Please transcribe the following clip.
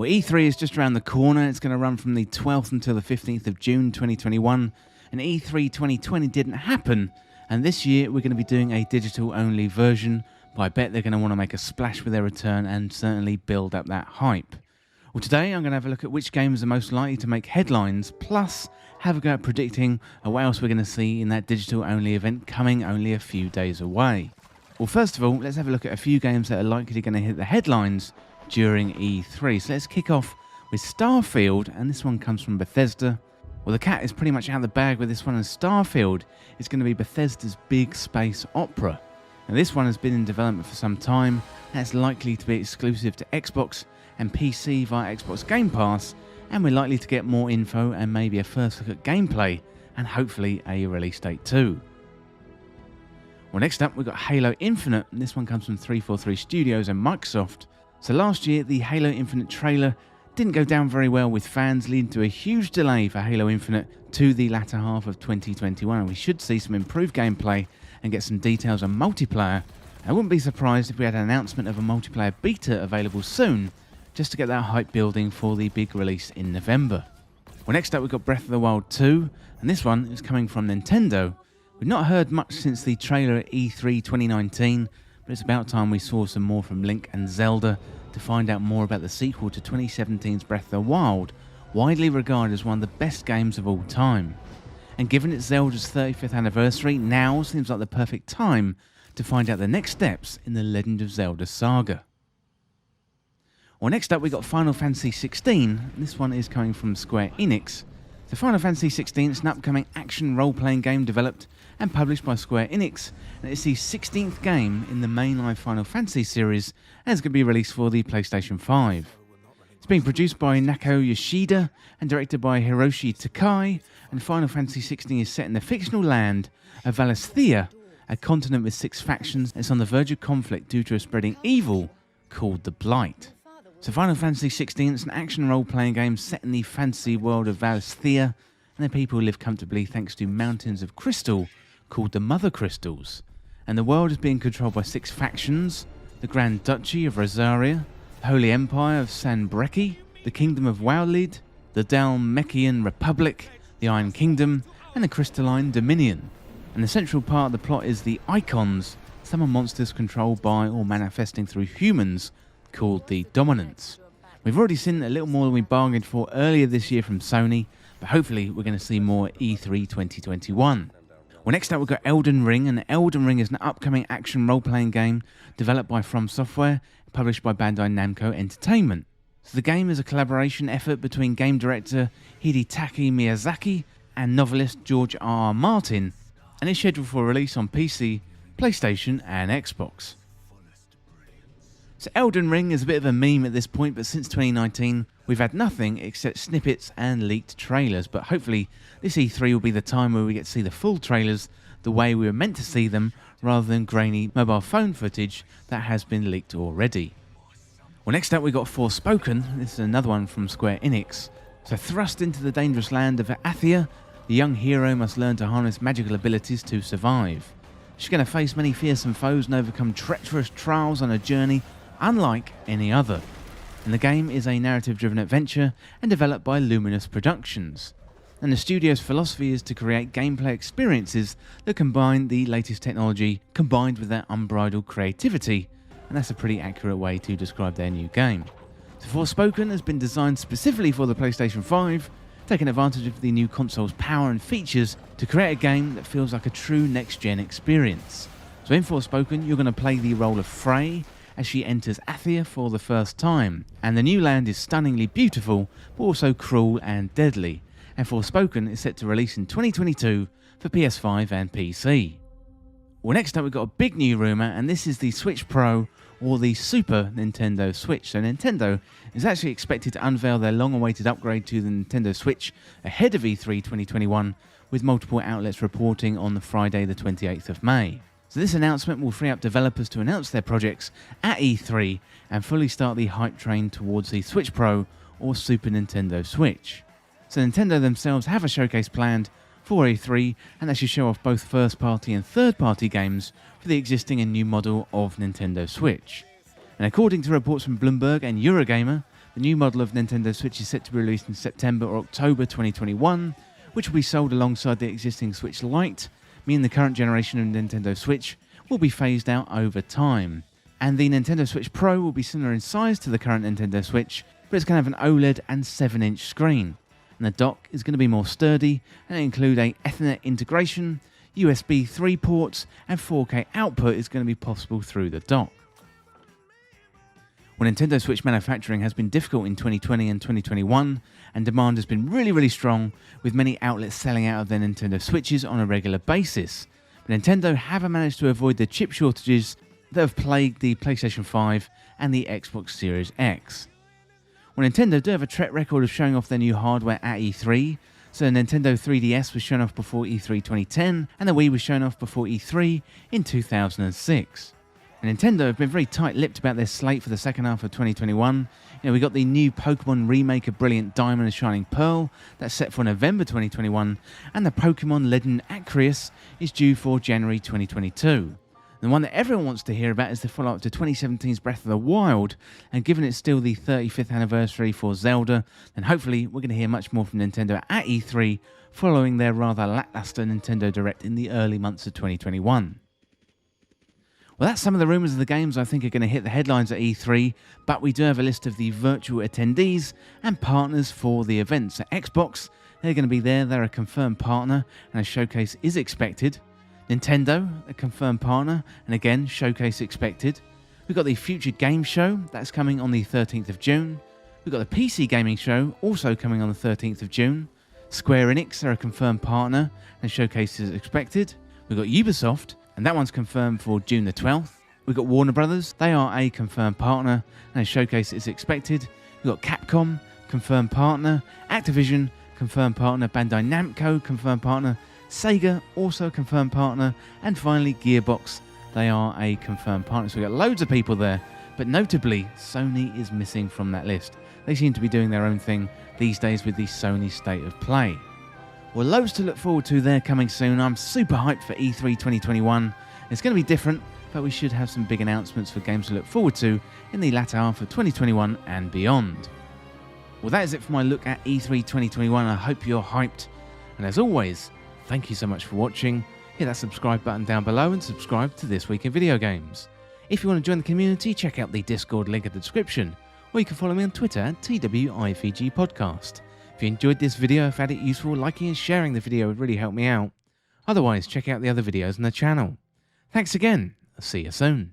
Well, E3 is just around the corner. It's going to run from the 12th until the 15th of June 2021. And E3 2020 didn't happen. And this year we're going to be doing a digital-only version. But I bet they're going to want to make a splash with their return and certainly build up that hype. Well, today I'm going to have a look at which games are most likely to make headlines, plus have a go at predicting what else we're going to see in that digital-only event coming only a few days away. Well, first of all, let's have a look at a few games that are likely going to hit the headlines during E3. So let's kick off with Starfield, and this one comes from Bethesda. Well, the cat is pretty much out of the bag with this one, and Starfield is going to be Bethesda's big space opera. Now, this one has been in development for some time, and it's likely to be exclusive to Xbox and PC via Xbox Game Pass, and we're likely to get more info and maybe a first look at gameplay, and hopefully a release date too. Well, next up we've got Halo Infinite, and this one comes from 343 Studios and Microsoft. So last year the Halo Infinite trailer didn't go down very well with fans, leading to a huge delay for Halo Infinite to the latter half of 2021, and we should see some improved gameplay and get some details on multiplayer. I wouldn't be surprised if we had an announcement of a multiplayer beta available soon, just to get that hype building for the big release in November. Well, next up we've got Breath of the Wild 2, and this one is coming from Nintendo. We've not heard much since the trailer at E3 2019, but it's about time we saw some more from Link and Zelda to find out more about the sequel to 2017's Breath of the Wild, widely regarded as one of the best games of all time. And given it's Zelda's 35th anniversary, now seems like the perfect time to find out the next steps in the Legend of Zelda saga. Well, next up we got Final Fantasy XVI, and this one is coming from Square Enix. So Final Fantasy XVI is an upcoming action role-playing game developed and published by Square Enix, and it's the 16th game in the mainline Final Fantasy series, and it's going to be released for the PlayStation 5. It's being produced by Naoko Yoshida and directed by Hiroshi Takai, and Final Fantasy XVI is set in the fictional land of Valisthea, a continent with 6 factions that's on the verge of conflict due to a spreading evil called the Blight. So Final Fantasy XVI is an action role-playing game set in the fantasy world of Valisthea, and the people live comfortably thanks to mountains of crystal called the Mother Crystals. And the world is being controlled by 6 factions: the Grand Duchy of Rosaria, the Holy Empire of Sanbreque, the Kingdom of Wowlid, the Dhalmekian Republic, the Iron Kingdom, and the Crystalline Dominion. And the central part of the plot is the Icons, some are monsters controlled by or manifesting through humans, called the Dominants. We've already seen a little more than we bargained for earlier this year from Sony, but hopefully we're going to see more at E3 2021. Well, next up we've got Elden Ring, and Elden Ring is an upcoming action role-playing game developed by From Software, published by Bandai Namco Entertainment. So the game is a collaboration effort between game director Hidetaka Miyazaki and novelist George R.R. Martin, and it's scheduled for release on PC, PlayStation and Xbox. So Elden Ring is a bit of a meme at this point, but since 2019 we've had nothing except snippets and leaked trailers, but hopefully this E3 will be the time where we get to see the full trailers the way we were meant to see them, rather than grainy mobile phone footage that has been leaked already. Well, next up we got Forspoken. This is another one from Square Enix. So thrust into the dangerous land of Athia, the young hero must learn to harness magical abilities to survive. She's going to face many fearsome foes and overcome treacherous trials on a journey unlike any other. And the game is a narrative-driven adventure and developed by Luminous Productions. And the studio's philosophy is to create gameplay experiences that combine the latest technology combined with their unbridled creativity, and that's a pretty accurate way to describe their new game. So Forspoken has been designed specifically for the PlayStation 5, taking advantage of the new console's power and features to create a game that feels like a true next-gen experience. So in Forspoken you're going to play the role of Frey as she enters Athia for the first time, and the new land is stunningly beautiful but also cruel and deadly, and Forspoken is set to release in 2022 for PS5 and PC. Well, next up we've got a big new rumour, and this is the Switch Pro or the Super Nintendo Switch. So Nintendo is actually expected to unveil their long-awaited upgrade to the Nintendo Switch ahead of E3 2021, with multiple outlets reporting on the Friday the 28th of May. So this announcement will free up developers to announce their projects at E3 and fully start the hype train towards the Switch Pro or Super Nintendo Switch. So Nintendo themselves have a showcase planned for E3, and they should show off both first-party and third-party games for the existing and new model of Nintendo Switch. And according to reports from Bloomberg and Eurogamer, The new model of Nintendo Switch is set to be released in September or October 2021, which will be sold alongside the existing Switch Lite, meaning the current generation of Nintendo Switch will be phased out over time. And the Nintendo Switch Pro will be similar in size to the current Nintendo Switch, but it's going to have an OLED and 7-inch screen. And the dock is going to be more sturdy and include a Ethernet integration, USB 3 ports, and 4K output is going to be possible through the dock. Well, Nintendo Switch manufacturing has been difficult in 2020 and 2021, and demand has been really strong, with many outlets selling out of their Nintendo Switches on a regular basis. But Nintendo have managed to avoid the chip shortages that have plagued the PlayStation 5 and the Xbox Series X. Well, Nintendo do have a track record of showing off their new hardware at E3, so the Nintendo 3DS was shown off before E3 2010, and the Wii was shown off before E3 in 2006. And Nintendo have been very tight-lipped about their slate for the second half of 2021. We got the new Pokemon remake of Brilliant Diamond and Shining Pearl that's set for November 2021, and the Pokemon Legend Arceus is due for January 2022. The one that everyone wants to hear about is the follow-up to 2017's Breath of the Wild, and given it's still the 35th anniversary for Zelda, then hopefully we're going to hear much more from Nintendo at E3 following their rather lackluster Nintendo Direct in the early months of 2021. Well, that's some of the rumours of the games I think are going to hit the headlines at E3, but we do have a list of the virtual attendees and partners for the event. So Xbox, they're going to be there, they're a confirmed partner, and a showcase is expected. Nintendo, a confirmed partner, and again, showcase expected. We've got the Future Game Show, that's coming on the 13th of June. We've got the PC Gaming Show, also coming on the 13th of June. Square Enix are a confirmed partner, and showcase is expected. We've got Ubisoft, and that one's confirmed for June the 12th. We've got Warner Brothers, they are a confirmed partner, and a showcase is expected. We've got Capcom, confirmed partner. Activision, confirmed partner. Bandai Namco, confirmed partner. Sega, also a confirmed partner. And finally, Gearbox, they are a confirmed partner. So we've got loads of people there, but notably, Sony is missing from that list. They seem to be doing their own thing these days with the Sony State of Play. Well, loads to look forward to there coming soon. I'm super hyped for E3 2021. It's going to be different, but we should have some big announcements for games to look forward to in the latter half of 2021 and beyond. Well, that is it for my look at E3 2021. I hope you're hyped. And as always, thank you so much for watching. Hit that subscribe button down below and subscribe to This Week in Video Games. If you want to join the community, check out the Discord link in the description, or you can follow me on Twitter at TWIFEG Podcast. If you enjoyed this video, if you found it useful, liking and sharing the video would really help me out. Otherwise, check out the other videos on the channel. Thanks again. I'll see you soon.